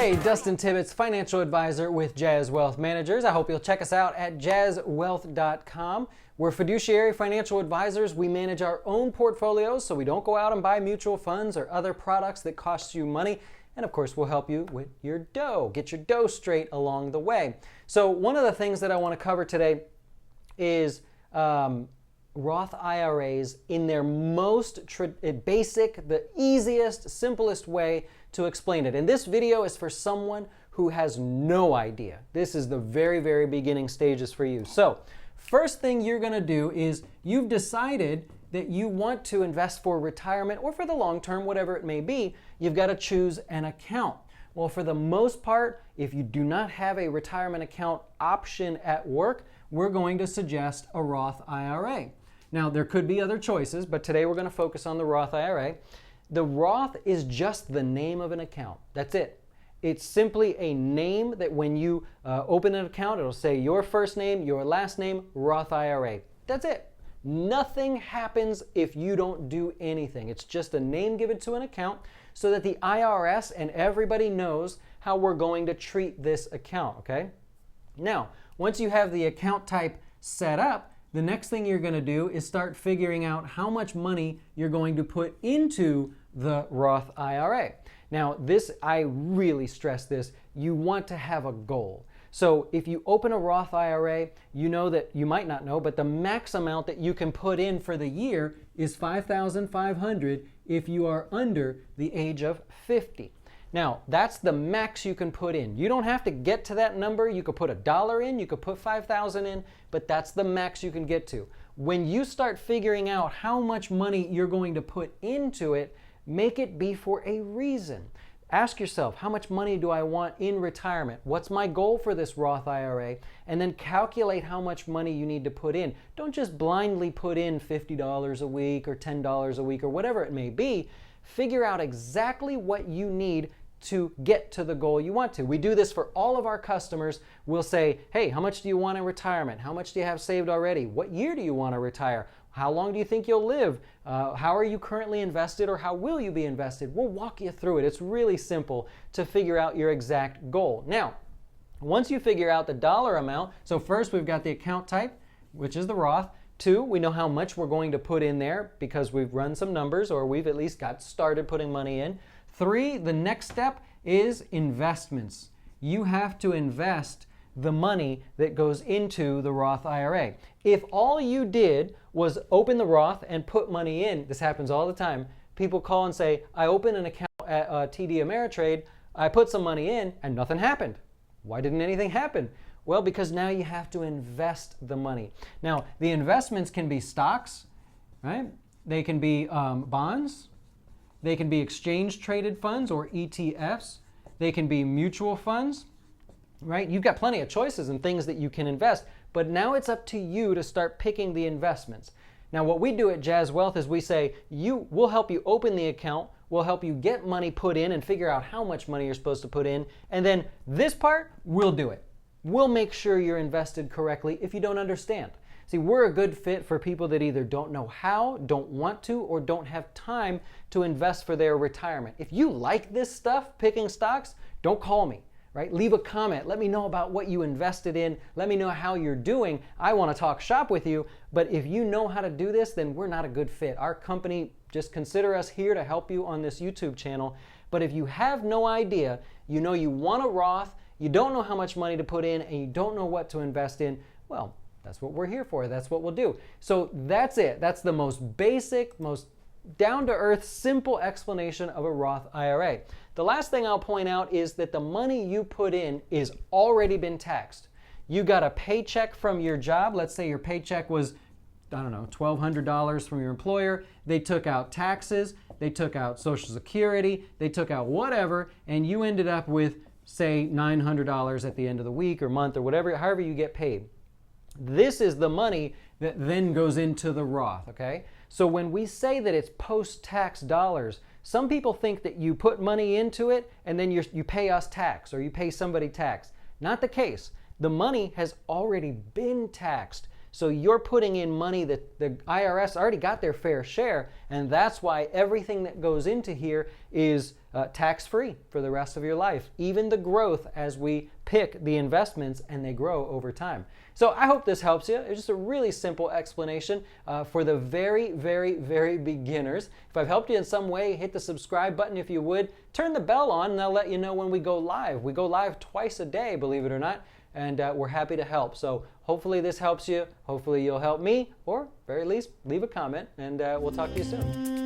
Hey, Dustin Tibbetts, financial advisor with Jazz Wealth Managers. I hope you'll check us out at jazzwealth.com. We're fiduciary financial advisors. We manage our own portfolios, so we don't go out and buy mutual funds or other products that cost you money. And of course, we'll help you with your dough, get your dough straight along the way. So one of the things that I want to cover today is Roth IRAs in their most basic, the easiest, simplest way to explain it. And this video is for someone who has no idea. This is the very, very beginning stages for you. So first thing you're going to do is you've decided that you want to invest for retirement or for the long term, whatever it may be. You've got to choose an account. Well, for the most part, if you do not have a retirement account option at work, we're going to suggest a Roth IRA. Now, there could be other choices, but today we're going to focus on the Roth IRA. The Roth is just the name of an account. That's it. It's simply a name that when you open an account, it'll say your first name, your last name, Roth IRA. That's it. Nothing happens if you don't do anything. It's just a name given to an account so that the IRS and everybody knows how we're going to treat this account, okay? Now, once you have the account type set up, the next thing you're going to do is start figuring out how much money you're going to put into the Roth IRA. Now, I really stress this, you want to have a goal. So if you open a Roth IRA, you know that, you might not know, but the max amount that you can put in for the year is $5,500 if you are under the age of 50. Now, that's the max you can put in. You don't have to get to that number. You could put $1 in, you could put $5,000 in, but that's the max you can get to. When you start figuring out how much money you're going to put into it, make it be for a reason. Ask yourself, how much money do I want in retirement? What's my goal for this Roth IRA? And then calculate how much money you need to put in. Don't just blindly put in $50 a week or $10 a week or whatever it may be. Figure out exactly what you need to get to the goal you want to. We do this for all of our customers. We'll say, hey, how much do you want in retirement? How much do you have saved already? What year do you want to retire? How long do you think you'll live? How are you currently invested, or how will you be invested? We'll walk you through it. It's really simple to figure out your exact goal. Now, once you figure out the dollar amount, so first we've got the account type, which is the Roth. 2, we know how much we're going to put in there because we've run some numbers, or we've at least got started putting money in. 3, the next step is investments. You have to invest the money that goes into the Roth IRA. If all you did was open the Roth and put money in, this happens all the time, people call and say, I opened an account at TD Ameritrade, I put some money in, and nothing happened. Why didn't anything happen? Well, because now you have to invest the money. Now, the investments can be stocks, right? They can be bonds. They can be exchange-traded funds or ETFs. They can be mutual funds, right? You've got plenty of choices and things that you can invest, but now it's up to you to start picking the investments. Now, what we do at Jazz Wealth is we say, we'll help you open the account, we'll help you get money put in and figure out how much money you're supposed to put in, and then this part, we'll do it. We'll make sure you're invested correctly if you don't understand. See, we're a good fit for people that either don't know how, don't want to, or don't have time to invest for their retirement. If you like this stuff, picking stocks, don't call me, right? Leave a comment. Let me know about what you invested in. Let me know how you're doing. I want to talk shop with you, but if you know how to do this, then we're not a good fit. Our company, just consider us here to help you on this YouTube channel. But if you have no idea, you know you want a Roth, you don't know how much money to put in, and you don't know what to invest in, well, that's what we're here for. That's what we'll do. So that's it. That's the most basic, most down-to-earth, simple explanation of a Roth IRA. The last thing I'll point out is that the money you put in is already been taxed. You got a paycheck from your job. Let's say your paycheck was, I don't know, $1,200 from your employer. They took out taxes. They took out Social Security. They took out whatever, and you ended up with, say, $900 at the end of the week or month or whatever, however you get paid. This is the money that then goes into the Roth, okay? So when we say that it's post-tax dollars, some people think that you put money into it and then you pay us tax or you pay somebody tax. Not the case. The money has already been taxed. So you're putting in money that the IRS already got their fair share, and that's why everything that goes into here is tax-free for the rest of your life, even the growth as we pick the investments and they grow over time. So I hope this helps you. It's just a really simple explanation for the very, very, very beginners. If I've helped you in some way, hit the subscribe button if you would. Turn the bell on and they'll let you know when we go live. We go live twice a day, believe it or not, and we're happy to help. So hopefully this helps you. Hopefully you'll help me, or at very least leave a comment, and we'll talk to you soon.